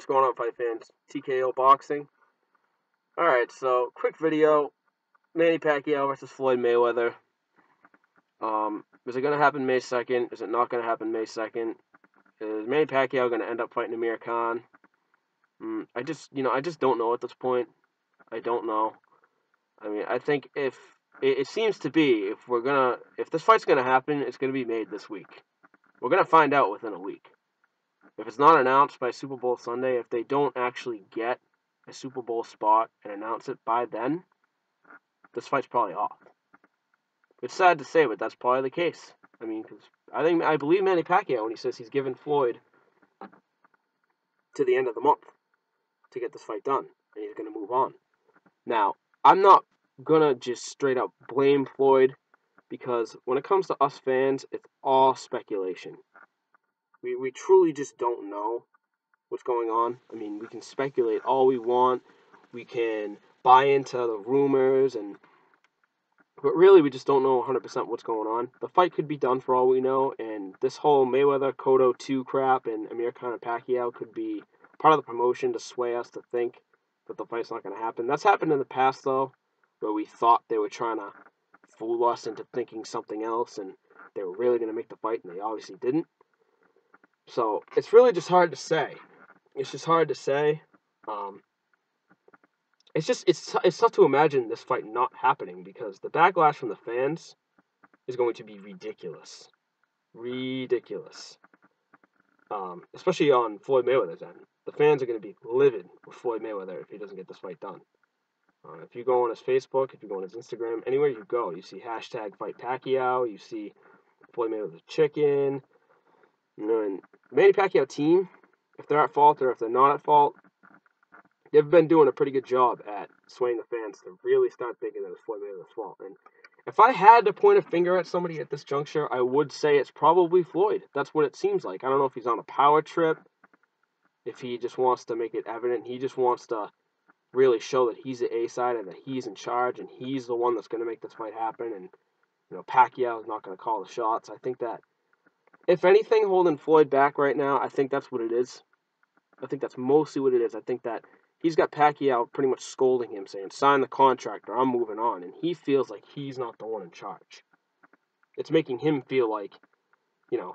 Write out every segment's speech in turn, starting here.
what's going on, fight fans? TKO Boxing. Alright, so quick video. Manny Pacquiao versus Floyd Mayweather. Is it going to happen May 2nd? Is it not going to happen May 2nd? Is Manny Pacquiao going to end up fighting Amir Khan? I just don't know at this point. I don't know. I mean, I think if it seems to be, if this fight's going to happen, it's going to be made this week. We're going to find out within a week. If it's not announced by Super Bowl Sunday, if they don't actually get a Super Bowl spot and announce it by then, this fight's probably off. It's sad to say, but that's probably the case. I mean, because I believe Manny Pacquiao when he says he's given Floyd to the end of the month to get this fight done, and he's going to move on. Now, I'm not going to just straight up blame Floyd, because when it comes to us fans, it's all speculation. We truly just don't know what's going on. I mean, we can speculate all we want. We can buy into the rumors, but really we just don't know 100% what's going on. The fight could be done for all we know, and this whole Mayweather Cotto 2 crap and Amir Khan and Pacquiao could be part of the promotion to sway us to think that the fight's not going to happen. That's happened in the past, though, where we thought they were trying to fool us into thinking something else, and they were really going to make the fight, and they obviously didn't. So it's really just hard to say. It's just hard to say. It's tough to imagine this fight not happening, because the backlash from the fans is going to be ridiculous. Ridiculous. Especially on Floyd Mayweather's end. The fans are going to be livid with Floyd Mayweather if he doesn't get this fight done. If you go on his Facebook, if you go on his Instagram, anywhere you go, you see hashtag Fight Pacquiao, you see Floyd Mayweather's chicken, and Manny Pacquiao team, if they're at fault or if they're not at fault, they've been doing a pretty good job at swaying the fans to really start thinking that it's Floyd Mayweather's fault. And if I had to point a finger at somebody at this juncture, I would say it's probably Floyd. That's what it seems like. I don't know if he's on a power trip, if he just wants to make it evident. He just wants to really show that he's the A-side and that he's in charge and he's the one that's going to make this fight happen. And, Pacquiao is not going to call the shots. I think that, if anything, holding Floyd back right now, I think that's what it is. I think that's mostly what it is. I think that he's got Pacquiao pretty much scolding him, saying, sign the contract or I'm moving on. And he feels like he's not the one in charge. It's making him feel like,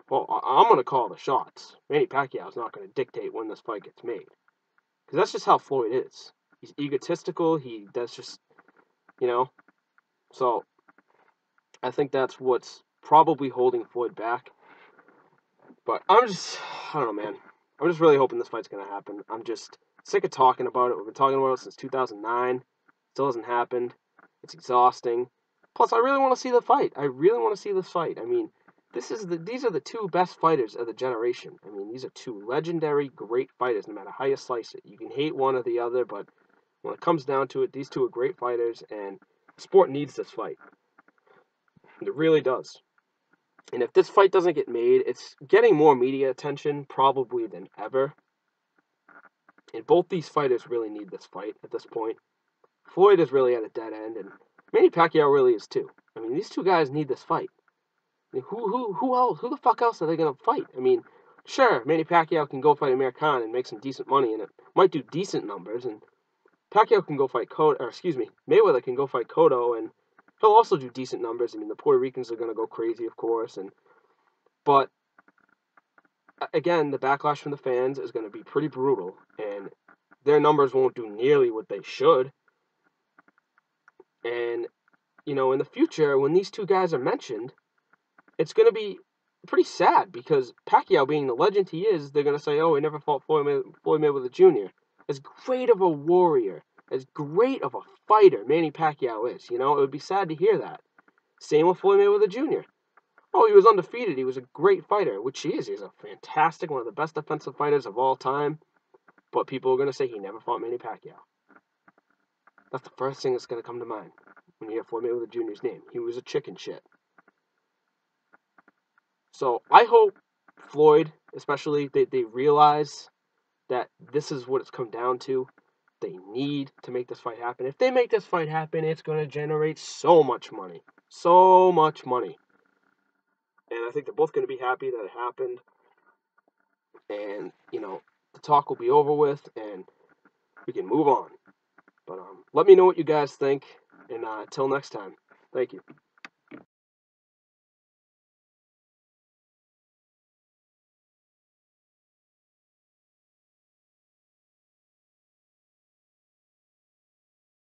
well, I'm going to call the shots. Manny Pacquiao's not going to dictate when this fight gets made. Because that's just how Floyd is. He's egotistical. He does just, So, I think that's what's probably holding Floyd back. But I don't know, man. I'm just really hoping this fight's going to happen. I'm just sick of talking about it. We've been talking about it since 2009. Still hasn't happened. It's exhausting. Plus, I really want to see the fight. I really want to see this fight. I mean, these are the two best fighters of the generation. I mean, these are two legendary, great fighters, no matter how you slice it. You can hate one or the other, but when it comes down to it, these two are great fighters, and the sport needs this fight. It really does. And if this fight doesn't get made, it's getting more media attention probably than ever. And both these fighters really need this fight at this point. Floyd is really at a dead end, and Manny Pacquiao really is too. I mean, these two guys need this fight. I mean, who else? Who the fuck else are they gonna fight? I mean, sure, Manny Pacquiao can go fight Amir Khan and make some decent money, and it might do decent numbers. And Pacquiao can go fight Mayweather can go fight Cotto, and he'll also do decent numbers. I mean, the Puerto Ricans are gonna go crazy, of course, but again, the backlash from the fans is going to be pretty brutal, and their numbers won't do nearly what they should. And, in the future, when these two guys are mentioned, it's going to be pretty sad, because Pacquiao, being the legend he is, they're going to say, oh, he never fought Floyd Mayweather Jr. As great of a warrior, as great of a fighter Manny Pacquiao is, it would be sad to hear that. Same with Floyd Mayweather Jr. Oh, he was undefeated. He was a great fighter, which he is. He's a fantastic, one of the best defensive fighters of all time. But people are going to say he never fought Manny Pacquiao. That's the first thing that's going to come to mind when you hear Floyd Mayweather Jr.'s name. He was a chicken shit. So I hope Floyd, especially, they realize that this is what it's come down to. They need to make this fight happen. If they make this fight happen, it's going to generate so much money. So much money. And I think they're both going to be happy that it happened. And, the talk will be over with and we can move on. But let me know what you guys think, and until next time, thank you.